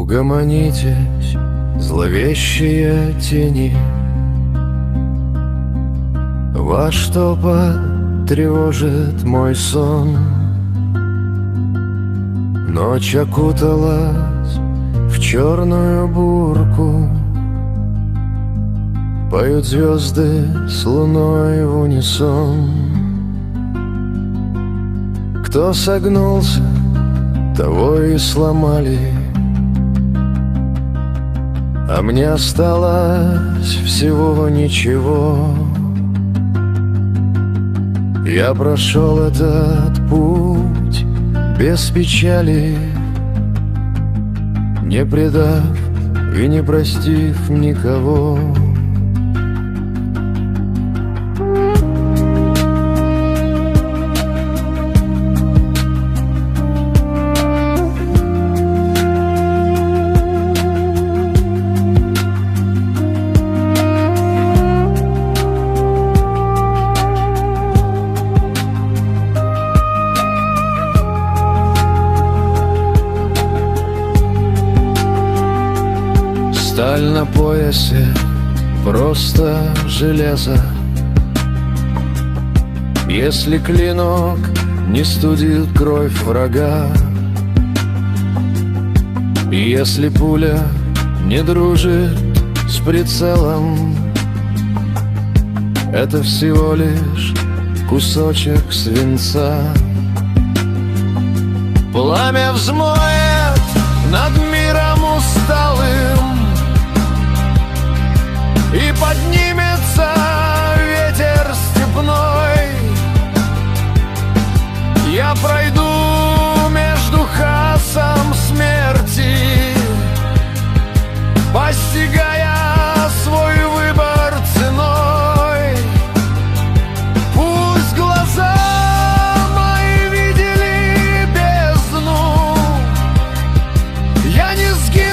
Угомонитесь, зловещие тени, ваш топот тревожит мой сон. Ночь окуталась в черную бурку, поют звезды с луной в унисон. Кто согнулся, того и сломали, а мне осталось всего ничего. Я прошел этот путь без печали, не предав и не простив никого. Сталь на поясе, просто железо. Если клинок не студит кровь врага, и если пуля не дружит с прицелом, это всего лишь кусочек свинца. Пламя взмоет над миром усталым, и поднимется ветер степной. Я пройду между хаосом смерти, постигая свой выбор ценой. Пусть глаза мои видели бездну, я не сгину.